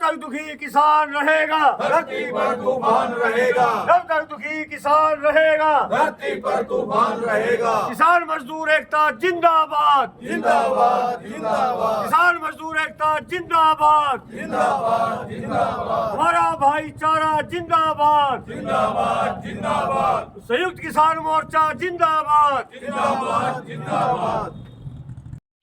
तक दुखी किसान रहेगा धरती पर तूफान रहेगा, जब तक दुखी किसान रहेगा धरती पर तूफान रहेगा। किसान मजदूर एकता जिंदाबाद, जिंदाबाद जिंदाबाद किसान मजदूर एकता जिंदाबाद, जिंदाबाद जिंदाबाद हमारा भाईचारा जिंदाबाद, जिंदाबाद जिंदाबाद संयुक्त किसान मोर्चा जिंदाबाद। जिंदाबाद जिंदाबाद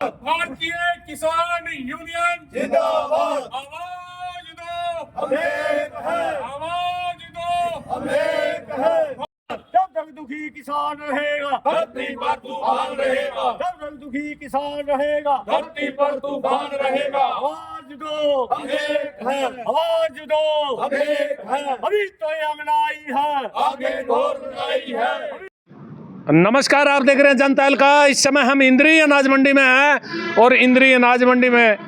भारतीय किसान यूनियन जिंदाबाद। आवाज दो, हम एक हैं, आवाज दो। हम एक हैं। जब तक दुखी किसान रहेगा धरती पर तूफान रहेगा, जब तक दुखी किसान रहेगा धरती पर तूफान रहेगा। आवाज दो, हम एक हैं, आवाज दो, हम एक हैं। अभी तो ये अंगनाई है, आगे ढोल बनाई है। नमस्कार, आप देख रहे हैं जनता का। इस समय हम इंद्री अनाज मंडी में हैं और इंद्री अनाज मंडी में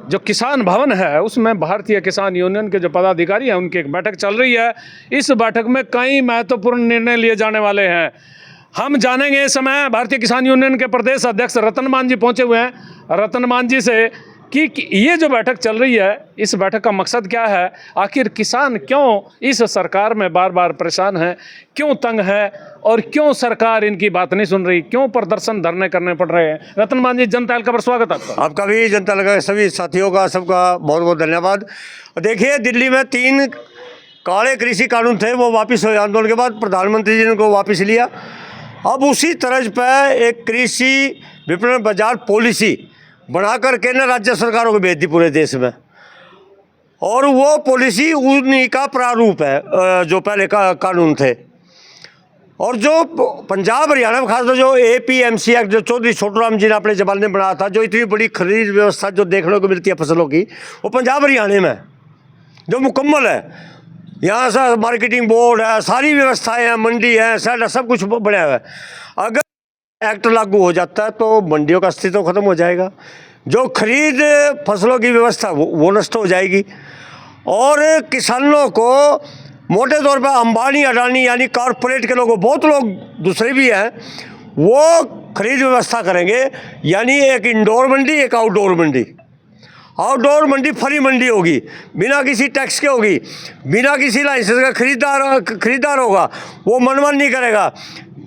जो किसान भवन है उसमें भारतीय किसान यूनियन के जो पदाधिकारी हैं उनकी एक बैठक चल रही है। इस बैठक में कई महत्वपूर्ण निर्णय लिए जाने वाले हैं। हम जानेंगे इस समय भारतीय किसान यूनियन के प्रदेश अध्यक्ष रतन मान जी पहुंचे हुए हैं। रतन मान जी से कि ये जो बैठक चल रही है इस बैठक का मकसद क्या है, आखिर किसान क्यों इस सरकार में बार बार परेशान है, क्यों तंग है और क्यों सरकार इनकी बात नहीं सुन रही, क्यों प्रदर्शन धरने करने पड़ रहे हैं। रतन मान जी, जनता का पर स्वागत आपका। आपका भी, जनता लगा सभी साथियों का सबका बहुत बहुत धन्यवाद। देखिए, दिल्ली में 3 काले कृषि कानून थे, वो वापस हुए आंदोलन के बाद, प्रधानमंत्री जी ने उनको वापस लिया। अब उसी तर्ज पर एक कृषि विपणन बाजार पॉलिसी बना करके न राज्य सरकारों को भेज दी पूरे देश में, और वो पॉलिसी उन्हीं का प्रारूप है जो पहले का कानून थे। और जो पंजाब हरियाणा में खासतौर जो APMC एक्ट जो चौधरी छोटूराम जी ने अपने जमाने में बनाया था, जो इतनी बड़ी खरीद व्यवस्था जो देखने को मिलती है फसलों की, वो पंजाब हरियाणा में जो मुकम्मल है। यहाँ से मार्केटिंग बोर्ड है, सारी व्यवस्थाएं हैं, मंडी है, सारा सब कुछ बढ़िया है। अगर एक्ट लागू हो जाता है तो मंडियों का अस्तित्व खत्म हो जाएगा, जो खरीद फसलों की व्यवस्था वो नष्ट हो जाएगी, और किसानों को मोटे तौर पर अंबानी अडानी यानी कॉरपोरेट के लोगों, बहुत लोग दूसरे भी हैं, वो खरीद व्यवस्था करेंगे। यानी एक इंडोर मंडी, एक आउटडोर मंडी। आउटडोर मंडी फ्री मंडी होगी, बिना किसी टैक्स के होगी, बिना किसी लाइसेंस का खरीदार होगा, वो मनमानी नहीं करेगा।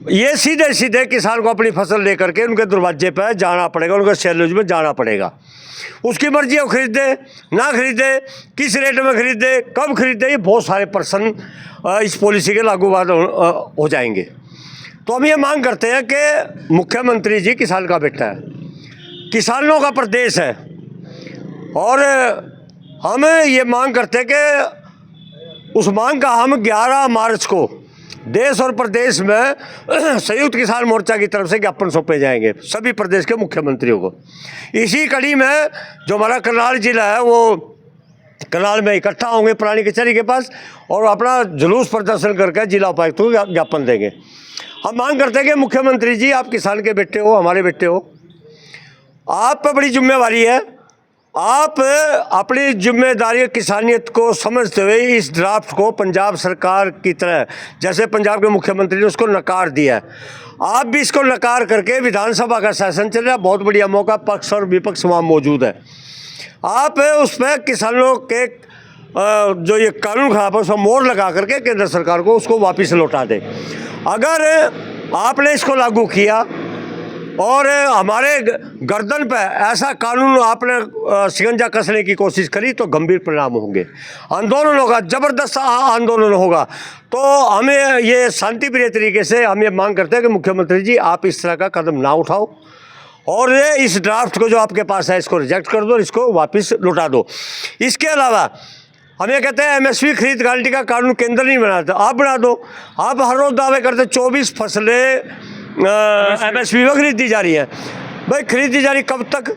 ये सीधे सीधे किसान को अपनी फसल लेकर के उनके दरवाजे पर जाना पड़ेगा, उनके सैलूज में जाना पड़ेगा। उसकी मर्जी है, वो खरीदे ना खरीदे, किस रेट में खरीदे, कब खरीदे, ये बहुत सारे प्रश्न इस पॉलिसी के लागू बाद हो जाएंगे। तो हम ये मांग करते हैं कि मुख्यमंत्री जी किसान का बेटा है, किसानों का प्रदेश है, और हम ये मांग करते हैं कि उस मांग का हम 11 मार्च को देश और प्रदेश में संयुक्त किसान मोर्चा की तरफ से ज्ञापन सौंपे जाएंगे सभी प्रदेश के मुख्यमंत्रियों को। इसी कड़ी में जो हमारा करनाल जिला है, वो करनाल में इकट्ठा होंगे पुरानी कचहरी के पास और अपना जुलूस प्रदर्शन करके जिला उपायुक्त को ज्ञापन देंगे। हम मांग करते हैं कि मुख्यमंत्री जी, आप किसान के बेटे हो, हमारे बेटे हो, आप पर बड़ी जिम्मेवारी है। आप अपनी जिम्मेदारी किसानियत को समझते हुए इस ड्राफ्ट को पंजाब सरकार की तरह, जैसे पंजाब के मुख्यमंत्री ने उसको नकार दिया है, आप भी इसको नकार करके, विधानसभा का सेशन चल रहा है, बहुत बढ़िया मौका, पक्ष और विपक्ष वहाँ मौजूद है, आप उस पर किसानों के जो ये कानून खराब है उसको मोहर लगा करके केंद्र सरकार को उसको वापस लौटा दे। अगर आपने इसको लागू किया और हमारे गर्दन पे ऐसा कानून आपने शिकंजा कसने की कोशिश करी तो गंभीर परिणाम होंगे। आंदोलन होगा, ज़बरदस्त आंदोलन होगा। तो हमें ये शांतिप्रिय तरीके से हम ये मांग करते हैं कि मुख्यमंत्री जी, आप इस तरह का कदम ना उठाओ और इस ड्राफ्ट को जो आपके पास है इसको रिजेक्ट कर दो, इसको वापस लौटा दो। इसके अलावा हम ये कहते हैं MSP खरीद गारंटी का कानून केंद्र नहीं बनाता, आप बना दो। आप हर रोज़ दावे करते 24 फसलें MSP में खरीदी जा रही है, भाई खरीदी जा रही कब तक,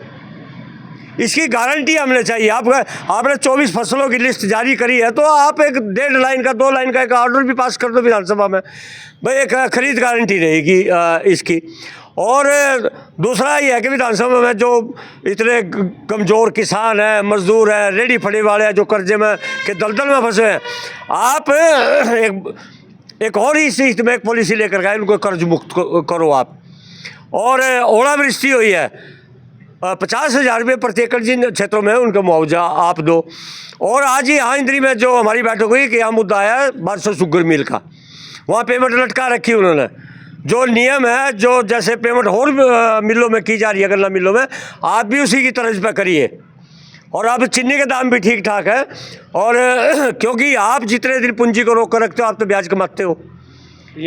इसकी गारंटी हमें चाहिए। आपने 24 फसलों की लिस्ट जारी करी है तो आप एक 1.5 लाइन का 2 लाइन का एक ऑर्डर भी पास कर दो विधानसभा में, भाई एक खरीद गारंटी रहेगी इसकी। और दूसरा ये है कि विधानसभा में जो इतने कमज़ोर किसान हैं, मजदूर हैं, रेडी फड़ी वाले हैं, जो कर्जे में के दलदल में फंसे हैं, आप एक और ही इस में एक पॉलिसी लेकर गए, उनको कर्ज मुक्त करो आप। और ओलावृष्टि हुई है, 50,000 रुपये प्रति एकड़ जिन क्षेत्रों में उनका मुआवजा आप दो। और आज ही यहाँ इंद्री में जो हमारी बैठक हुई कि यहाँ मुद्दा आया 1200 शुगर मिल का, वहाँ पेमेंट लटका रखी उन्होंने। जो नियम है, जो जैसे पेमेंट और मिलों में की जा रही है, गन्ना मिलों में, आप भी उसी की तर्ज पर करिए। और अब चीनी के दाम भी ठीक ठाक है। और क्योंकि आप जितने दिन पूंजी को रोक कर रखते हो, आप तो ब्याज कमाते हो।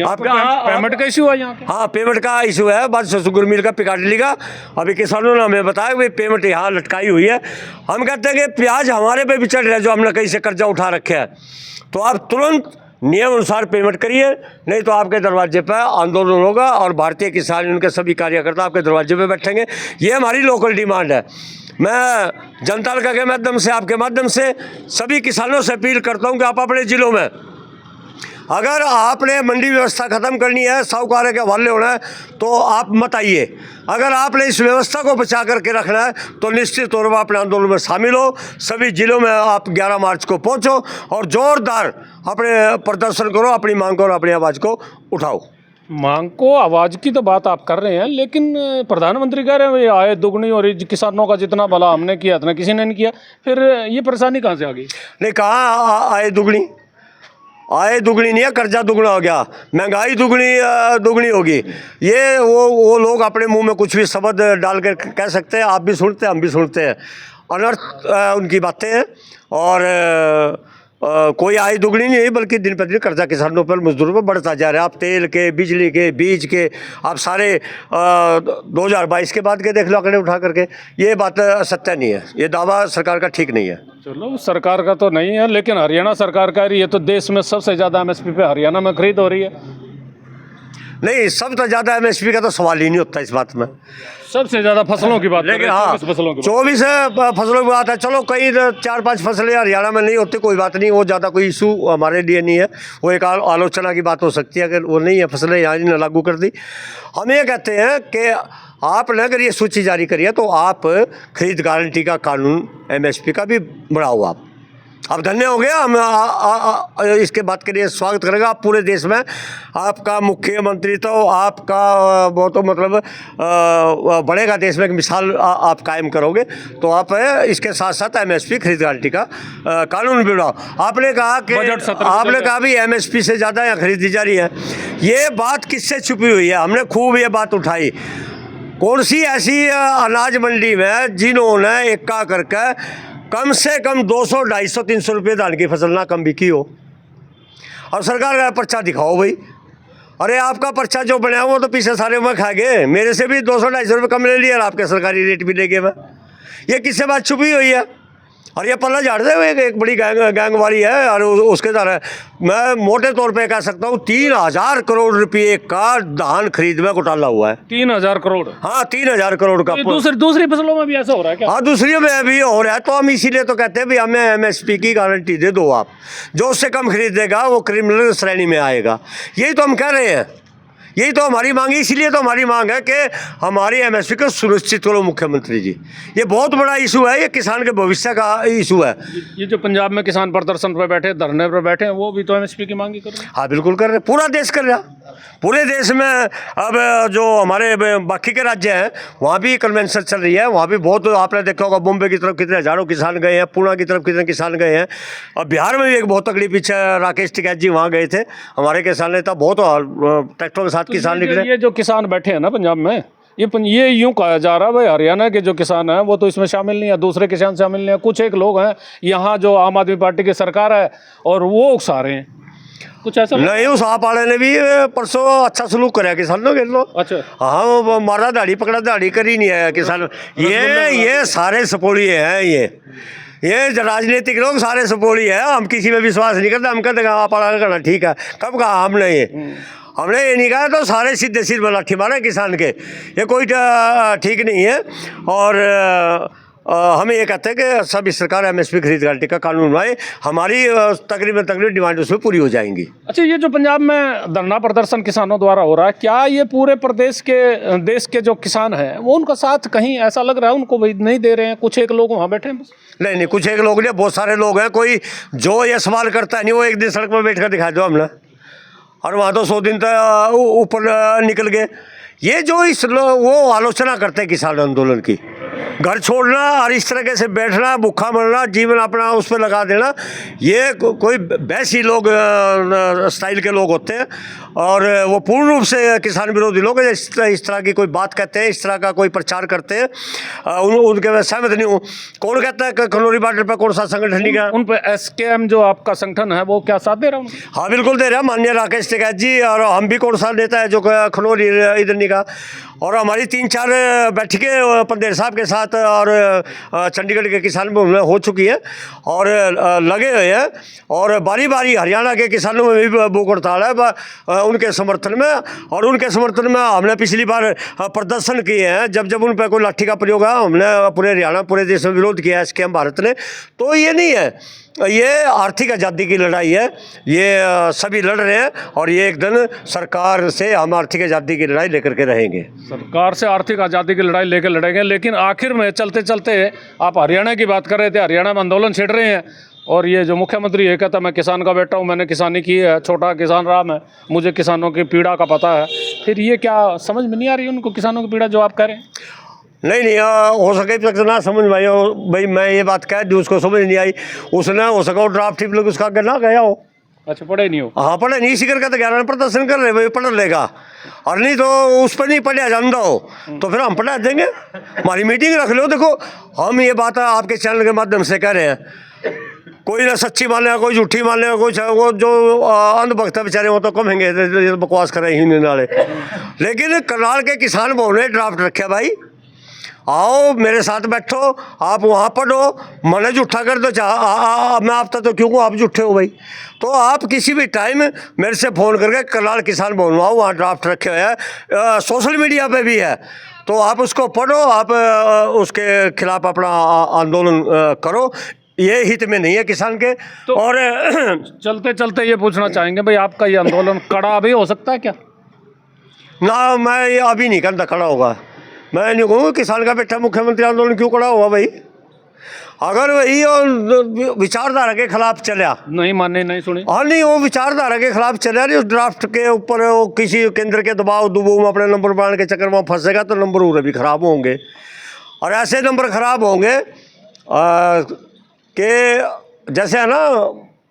आपका पेमेंट का इशू है यहाँ पे? हाँ, पेमेंट का इशू है 1200 शुगर मिल का, पिकाडली का। अभी किसानों ने हमें बताया कि पेमेंट यहाँ लटकाई हुई है। हम कहते हैं कि प्याज हमारे पे भी चढ़ रहा है, जो हमने कहीं से कर्जा उठा रखे है, तो आप तुरंत नियम अनुसार पेमेंट करिए, नहीं तो आपके दरवाजे पर आंदोलन होगा और भारतीय किसान उनके सभी कार्यकर्ता आपके दरवाजे पे बैठेंगे। ये हमारी लोकल डिमांड है। मैं जनता के माध्यम से, आपके माध्यम से सभी किसानों से अपील करता हूँ कि आप अपने ज़िलों में, अगर आपने मंडी व्यवस्था ख़त्म करनी है, साहूकार के हवाले होना है, तो आप मत आइए। अगर आपने इस व्यवस्था को बचा करके रखना है, तो निश्चित तौर पर अपने आंदोलन में शामिल हो। सभी जिलों में आप 11 मार्च को पहुंचो और ज़ोरदार अपने प्रदर्शन करो, अपनी मांग करो, अपनी आवाज़ को उठाओ। मांग को, आवाज़ की तो बात आप कर रहे हैं, लेकिन प्रधानमंत्री कह रहे हैं ये आय दुगनी और किसानों का जितना भला हमने किया इतना किसी ने नहीं किया। फिर ये परेशानी कहाँ से आ गई? नहीं, कहाँ आय दुगनी? आय दुगनी नहीं है, कर्जा दुगना हो गया, महंगाई दुगनी होगी। ये वो लोग अपने मुंह में कुछ भी शब्द डाल कर कह सकते हैं, आप भी सुनते हैं, हम भी सुनते हैं। अनर्थ उनकी बातें हैं। और कोई आय दुगनी नहीं है, बल्कि दिन प्रतिदिन कर्जा किसानों पर, मजदूरों पर बढ़ता जा रहा है। आप तेल के, बिजली के, बीज के, आप सारे 2022 के बाद के देख लो आंकड़े उठा करके। ये बात सत्य नहीं है, ये दावा सरकार का ठीक नहीं है। चलो, सरकार का तो नहीं है, लेकिन हरियाणा सरकार का ये तो देश में सबसे ज़्यादा एमएसपी पे हरियाणा में खरीद हो रही है। नहीं, सबसे ज़्यादा एमएसपी का तो सवाल ही नहीं होता इस बात में। सबसे ज़्यादा फसलों की बात, लेकिन हाँ, 24 फसलों की बात। 24 फसलों की बात है। चलो, कई 4-5 फसलें हरियाणा में नहीं होती, कोई बात नहीं, वो ज़्यादा कोई इशू हमारे लिए नहीं है। वो एक आलोचना की बात हो सकती है, अगर वो नहीं है फसलें यहाँ नहीं लागू कर दी। हम ये कहते हैं कि आपने अगर ये सूची जारी करी है, तो आप खरीद गारंटी का कानून, एमएसपी का भी बढ़ाओ। आप धन्य हो गया। हम इसके बात के लिए स्वागत करेंगे। आप पूरे देश में, आपका मुख्यमंत्री तो आपका वो तो मतलब बढ़ेगा देश में, एक मिसाल आप कायम करोगे। तो आप इसके साथ साथ एमएसपी खरीद गारंटी का कानून भी बढ़ाओ। आपने कहा कि आपने कहा भी एमएसपी से ज़्यादा यहाँ खरीदी जा रही है। ये बात किससे छुपी हुई है? हमने खूब ये बात उठाई। कौन सी ऐसी अनाज मंडी में जिन्होंने इक्का करके कम से कम 200, 250, 300 रुपये धान की फसल ना कम बिकी हो? और सरकार का पर्चा दिखाओ भाई। अरे आपका पर्चा जो बनाया वो तो पीछे सारे में खा गए। मेरे से भी 200, 250 रुपये कम ले लिया और आपके सरकारी रेट भी ले गए। मैं ये किससे बात छुपी हुई है? और ये पल्ला झाड़ दे, एक बड़ी गैंग वाली है। और उसके द्वारा मैं मोटे तौर पे कह सकता हूँ 3000 करोड़ रुपये का धान खरीद में घोटाला हुआ है। 3000 करोड़? हाँ, 3000 करोड़ का। दूसरी फसलों में भी ऐसा हो रहा है क्या? हाँ, दूसरी में भी हो रहा है। तो हम इसीलिए तो कहते हैं भी हमें एमएसपी की गारंटी दे दो आप। जो उससे कम खरीदेगा वो क्रिमिनल श्रेणी में आएगा। यही तो हम कह रहे हैं, यही तो हमारी मांग है। इसीलिए तो हमारी मांग है कि हमारी एमएसपी को सुनिश्चित करो मुख्यमंत्री जी। ये बहुत बड़ा इशू है, ये किसान के भविष्य का इशू है। ये जो पंजाब में किसान प्रदर्शन पर बैठे, धरने पर बैठे हैं, वो भी तो एमएसपी की मांग ही कर रहे हैं। हाँ, बिल्कुल कर रहे हैं, पूरा देश कर रहा है। पूरे देश में अब जो हमारे बाकी के राज्य हैं वहाँ भी कन्वेंशन चल रही है। वहाँ भी बहुत, आपने देखा होगा बॉम्बे की तरफ कितने हज़ारों किसान गए हैं, पुणे की तरफ कितने किसान गए हैं। और बिहार में भी एक बहुत तकड़ी पीछे राकेश टिकैत जी वहाँ गए थे, हमारे किसान नेता, बहुत ट्रैक्टरों के साथ किसान निकले। ये जो किसान बैठे हैं ना पंजाब में, ये यूँ कहा जा रहा है भाई हरियाणा के जो किसान हैं वो तो इसमें शामिल नहीं है, दूसरे किसान शामिल नहीं है। कुछ एक लोग हैं यहाँ जो आम आदमी पार्टी की सरकार है और वो उकसा रहे हैं, कुछ ऐसा नहीं। उस आप वाले ने भी परसों अच्छा सलूक कराया किसानों के लो। अच्छा, हाँ, वो मारा दाढ़ी पकड़ा दाढ़ी करी नहीं है किसान। ये सारे सपोड़ी हैं। ये राजनीतिक लोग सारे सपोड़ी है। हम किसी में विश्वास नहीं करते। हम कहते हैं आप करना ठीक है। कब कहा हमने ये नहीं कहा। तो सारे सीधे सिर में लाठी मारे किसान के, ये कोई ठीक नहीं है। और हमें ये कहते हैं कि सभी सरकार एमएसपी खरीद गारंटी का कानून बनाए, हमारी तकरीबन डिमांड उसमें पूरी हो जाएंगी। अच्छा, ये जो पंजाब में धरना प्रदर्शन किसानों द्वारा हो रहा है, क्या ये पूरे प्रदेश के देश के जो किसान हैं वो उनका साथ कहीं ऐसा लग रहा है उनको भी नहीं दे रहे हैं? कुछ एक लोग वहाँ बैठे हैं बस? नहीं, कुछ एक लोग नहीं, बहुत सारे लोग हैं। कोई जो ये सवाल करता है नहीं, वो एक दिन सड़क पर बैठ कर दिखा दो हमने, और वहाँ तो 100 दिन तक ऊपर निकल गए। ये जो वो आलोचना करते हैं किसान आंदोलन की, घर छोड़ना और इस तरीके से बैठना, भूखा मरना, जीवन अपना उस पर लगा देना, ये कोई वैसी लोग स्टाइल के लोग होते हैं और वो पूर्ण रूप से किसान विरोधी लोग हैं। इस तरह की कोई बात कहते हैं, इस तरह का कोई प्रचार करते हैं, उनके मैं सहमत नहीं हूँ। कौन कहता है कि खनौरी बॉर्डर पर कौन सा संगठन नहीं गया? उन पर एसकेएम जो आपका संगठन है वो क्या साथ दे रहा है? हाँ बिल्कुल दे रहा है, माननीय राकेश टिकैत जी, और हम भी कौन सा नेता है जो खनौरी इधर नहीं का। और हमारी 3-4 बैठकें पंदेर साहब के साथ और चंडीगढ़ के किसान भवन में हो चुकी है और लगे हुए हैं। और बारी बारी हरियाणा के किसानों में भी भूख हड़ताल है उनके समर्थन में, और उनके समर्थन में हमने पिछली बार प्रदर्शन किए हैं। जब जब उन पर कोई लाठी का प्रयोग है, हमने पूरे हरियाणा, पूरे देश में विरोध किया है स्कैम भारत ने। तो ये नहीं है, ये आर्थिक आज़ादी की लड़ाई है, ये सभी लड़ रहे हैं और ये एक दिन सरकार से हम आर्थिक आज़ादी की लड़ाई लेकर के रहेंगे। सरकार से आर्थिक आज़ादी की लड़ाई लेकर लड़ेंगे, लेकिन आखिर में चलते चलते आप हरियाणा की बात कर रहे थे, हरियाणा में आंदोलन छेड़ रहे हैं और ये जो मुख्यमंत्री है कहता मैं किसान का बेटा हूँ, मैंने किसानी की है, छोटा किसान रहा मैं, मुझे किसानों की पीड़ा का पता है। फिर ये क्या समझ में नहीं आ रही उनको किसानों की पीड़ा जो आप कह रहे हैं? नहीं, हो सके तक ना समझ में आई हो भाई, मैं ये बात कह दी उसको समझ नहीं आई, उसने हो सका ड्राफ्ट टिप लोग उसका आगे ना गया हो। अच्छा, पढ़े नहीं हो? हाँ पढ़े नहीं, इसी करके तो 11 प्रदर्शन कर रहे भाई, पढ़ लेगा, और नहीं तो उस पर नहीं पढ़ा जानता हो तो फिर हम पढ़ा देंगे। हमारी मीटिंग रख लो, देखो हम ये बात आपके चैनल के माध्यम से कह रहे हैं, कोई ना सच्ची मान लेगा, कोई झूठी मान लेगा, कोई वो जो अंधभक्त बेचारे वो तो कमेंगे बकवास कर रहे हिंदी नाले। लेकिन करनाल के किसान भवन ने ड्राफ्ट रखे भाई, आओ मेरे साथ बैठो, आप वहाँ पढ़ो, मैंने झूठा कर दो, मैं आपका तो क्यों आप झूठे हो भाई। तो आप किसी भी टाइम मेरे से फ़ोन करके करनाल किसान भवन आओ, वहाँ ड्राफ्ट रखे हुए हैं, सोशल मीडिया पे भी है, तो आप उसको पढ़ो, आप उसके खिलाफ अपना आंदोलन करो, ये हित में नहीं है किसान के। तो और चलते चलते ये पूछना चाहेंगे भाई, आपका ये आंदोलन कड़ा भी हो सकता है क्या? ना, मैं ये अभी नहीं करता खड़ा होगा, मैं नहीं कहूँगा किसान का बेटा मुख्यमंत्री आंदोलन क्यों खड़ा हुआ भाई। अगर वही विचारधारा के खिलाफ चला, नहीं माने नहीं सुने, हाँ नहीं, वो विचारधारा के खिलाफ चला नहीं, उस ड्राफ्ट के ऊपर वो किसी केंद्र के दबाव दुबू में अपने नंबर बढ़ाने के चक्कर में फंसेगा तो नंबर उरे भी खराब होंगे, और ऐसे नंबर खराब होंगे कि जैसे है ना,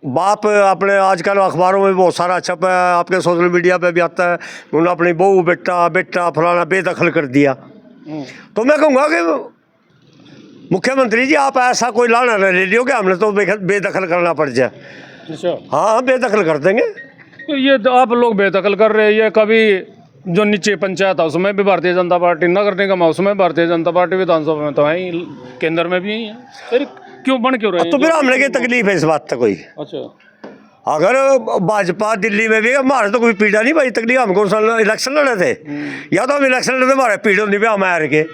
बाप अपने आजकल अखबारों में बहुत सारा छपा है, आपके सोशल मीडिया पे भी आता है, उन्होंने अपनी बहू बेटा फलाना बेदखल कर दिया। तो मैं कहूँगा कि मुख्यमंत्री जी आप ऐसा कोई लाना ले लियो कि हमने तो बेदखल करना पड़ जाए। अच्छा, हाँ बेदखल कर देंगे। तो ये तो आप लोग बेदखल कर रहे हैं, ये कभी जो नीचे पंचायत हाउस में भी भारतीय जनता पार्टी, नगर निगम हाउस में भारतीय जनता पार्टी, विधानसभा में तो है ही, केंद्र में भी यही है, फिर क्यों बन क्यों रहे हैं? तो फिर हमने क्या तकलीफ है इस बात तक कोई? अच्छा, अगर भाजपा दिल्ली में भी, हमारे तो कोई पीड़ा नहीं भाई, तकलीफ हमको इलेक्शन लड़े थे, या तो हम इलेक्शन लड़े हमारे पीड़ा नहीं पे हम हार के,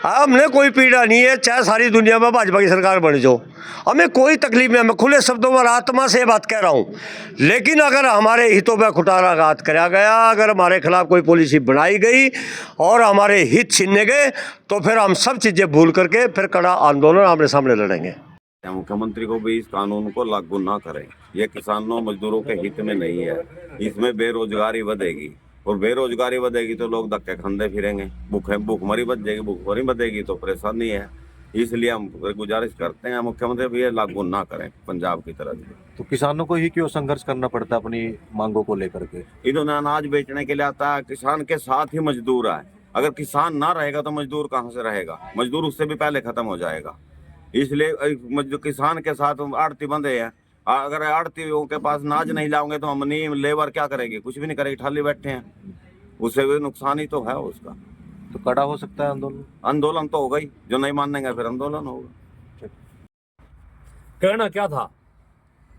हमने कोई पीड़ा नहीं है, चाहे सारी दुनिया में भाजपा की सरकार बन जाओ, हमें कोई तकलीफ नहीं है। मैं खुले शब्दों में आत्मा से बात कह रहा हूँ। लेकिन अगर हमारे हितों पर खुटाराघात कराया गया, अगर हमारे खिलाफ कोई पॉलिसी बनाई गई और हमारे हित छीनने गए, तो फिर हम सब चीज़ें भूल करके फिर कड़ा आंदोलन आमने सामने लड़ेंगे। मुख्यमंत्री को भी इस कानून को लागू ना करें, ये किसानों मजदूरों के हित में नहीं है। इसमें बेरोजगारी बढ़ेगी, और बेरोजगारी बढ़ेगी तो लोग धक्के खाते फिरेंगे, भूखमरी बढ़ जाएगी, भूखमरी बढ़ेगी तो परेशानी है। इसलिए हम गुजारिश करते हैं मुख्यमंत्री भी ये लागू ना करें पंजाब की तरह। तो किसानों को ही क्यों संघर्ष करना पड़ता है अपनी मांगों को लेकर के? इन्होंने अनाज बेचने के लिए आता है, किसान के साथ ही मजदूर है। अगर किसान ना रहेगा तो मजदूर कहाँ से रहेगा? मजदूर उससे भी पहले खत्म हो जाएगा। इसलिए किसान के साथ आड़ती बंधे हैं। अगर आड़तियों के पास नाज नहीं लाओगे तो हम नहीं, लेबर क्या करेगी? कुछ भी नहीं करेगी, खाली बैठे हैं, उससे भी नुकसान ही तो है उसका। तो कड़ा हो सकता है आंदोलन? आंदोलन तो होगा ही, जो नहीं मानेंगे फिर आंदोलन होगा। कहना क्या था,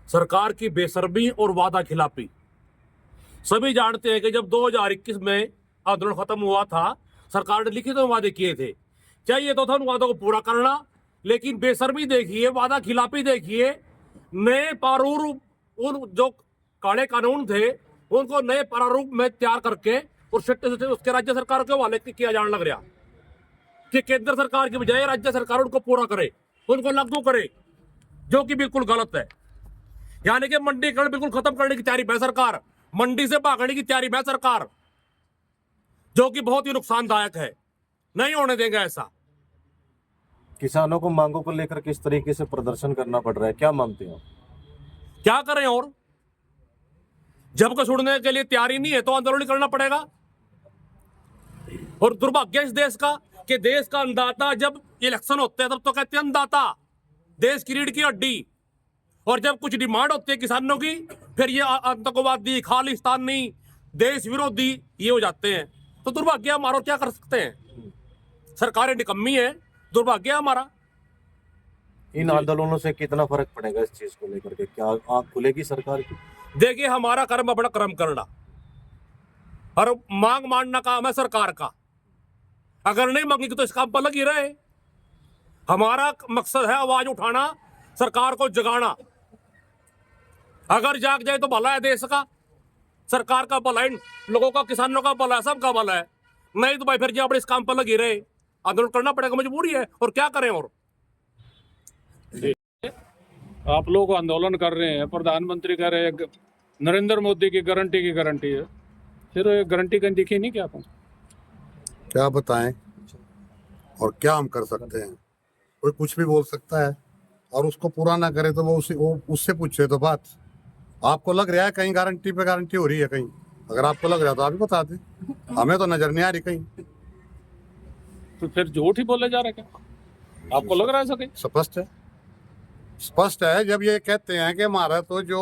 सरकार की बेशर्मी और वादा खिलाफी। सभी जानते हैं कि जब 2021 में आंदोलन खत्म हुआ था, सरकार ने लिखित वादे किए थे, चाहिए तो था उन वादों को पूरा करना, लेकिन बेशर्मी देखिए, वादा खिलाफी देखिए, नए प्रारूप, उन जो काले कानून थे उनको नए प्रारूप में तैयार करके और से उसके राज्य सरकार के हवाले किया जाने लग रहा कि केंद्र सरकार की बजाय राज्य सरकार उनको पूरा करे, उनको लागू करे, जो कि बिल्कुल गलत है। यानी कि मंडीकरण बिल्कुल खत्म करने की तैयारी है सरकार, मंडी से भागने की तैयारी है सरकार। जो कि बहुत ही नुकसानदायक है। नहीं होने देंगे ऐसा। किसानों को मांगों को लेकर किस तरीके से प्रदर्शन करना पड़ रहा है, क्या मानते हो? क्या करें, और जब को छोड़ने के लिए तैयारी नहीं है तो आंदोलन करना पड़ेगा। और दुर्भाग्य इस देश का कि देश का अन्नदाता जब इलेक्शन होते हैं तब तो कहते हैं अन्नदाता, देश की रीढ़ की हड्डी, और जब कुछ डिमांड होती है किसानों की फिर ये आतंकवादी, खालिस्तानी, देश विरोधी ये हो जाते हैं। तो दुर्भाग्य हमारा, क्या कर सकते हैं। सरकारें निकम्मी है, दुर्भाग्य हमारा। इन आंदोलनों से कितना फर्क पड़ेगा इस चीज को लेकर के, क्या आंख खुलेगी सरकार की? देखिए, हमारा कर्म अपना कर्म करना और मांग मानना काम है सरकार का। अगर नहीं मांगेगी तो इस काम पर लगी रहे। हमारा मकसद है आवाज उठाना, सरकार को जगाना। अगर जाग जाए तो भला है देश का, सरकार का भला है, लोगों का, किसानों का भला है, सबका भला है। नहीं तो भाई फिर जो अपने इस काम पर लगी रहे, आंदोलन करना पड़ेगा, मजबूरी है, और क्या करें। और आप लोग आंदोलन कर रहे हैं, प्रधानमंत्री कह रहे हैं नरेंद्र मोदी की गारंटी है, फिर गारंटी कहीं दिखी नहीं क्या आपको? क्या बताएं और क्या हम कर सकते हैं। कोई कुछ भी बोल सकता है और उसको पूरा ना करे तो वो उससे पूछे तो बात। आपको लग रहा है कहीं गारंटी पे गारंटी हो रही है कहीं, अगर आपको लग रहा है तो आप ही बता दें, हमें तो नजर नहीं आ रही कहीं। तो फिर झूठ ही बोले जा रहे क्या? आपको लग रहा है सके? स्पष्ट है जब ये कहते हैं कि हमारा तो जो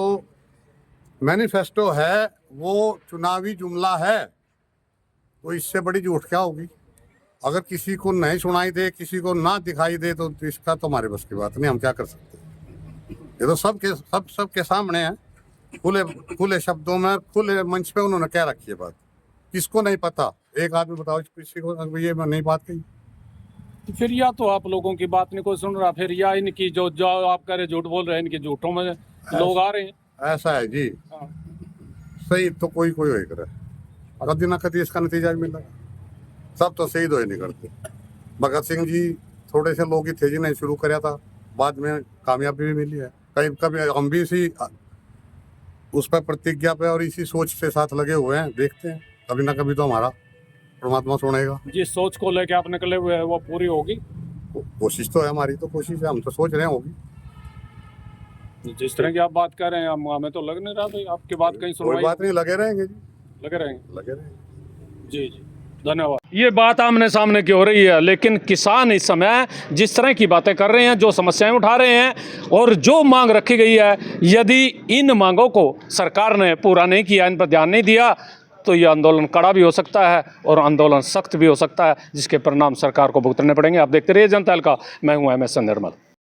मैनिफेस्टो है वो चुनावी जुमला है, तो इससे बड़ी झूठ क्या होगी। अगर किसी को नहीं सुनाई दे, किसी को ना दिखाई दे तो इसका तो हमारे बस की बात नहीं, हम क्या कर सकते हैं। ये तो सबके सामने है, खुले शब्दों में, खुले मंच पे उन्होंने कह रखी है बात। किसको नहीं पता? एक आदमी बताओ किसी को ये नहीं बात कही। फिर या तो आप लोगों की बात नहीं कोई सुन रहा, फिर या इनकी जो आप कह रहे झूठ बोल रहे हैं, इनकी झूठों में लोग आ रहे हैं। ऐसा है जी। हाँ। सही तो कोई होए करे, कभी ना कभी इसका नतीजा भी मिलेगा। सब तो शहीद हो ही नहीं करते। भगत सिंह जी थोड़े से लोग ही थे जिन्हें शुरू कराया था, बाद में कामयाबी भी मिली है। कहीं कभी हम भी इसी उस पर प्रतिज्ञा पे और इसी सोच के साथ लगे हुए हैं। देखते हैं, कभी ना कभी तो हमारा परमात्मा सुनेगा। जिस सोच को लेके आप निकले हुए हैं वो पूरी होगी। कोशिश तो है, हमारी तो कोशिश है, हम तो सोच रहे हैं होगी। जिस तरह की आप बात कर रहे हैं हमें तो लग नहीं रहा भाई आपकी बात कहीं कोई सुनवाई। बात नहीं, लगे रहेंगे जी, लगे रहेंगे। जी। धन्यवाद। ये बात आमने सामने की हो रही है, लेकिन किसान इस समय जिस तरह की बातें कर रहे हैं, जो समस्याएं उठा रहे हैं और जो मांग रखी गई है, यदि इन मांगों को सरकार ने पूरा नहीं किया, इन पर ध्यान नहीं दिया, तो ये आंदोलन कड़ा भी हो सकता है और आंदोलन सख्त भी हो सकता है, जिसके परिणाम सरकार को भुगतने पड़ेंगे। आप देखते रहिए जनता का, मैं हूँ MS निर्मल।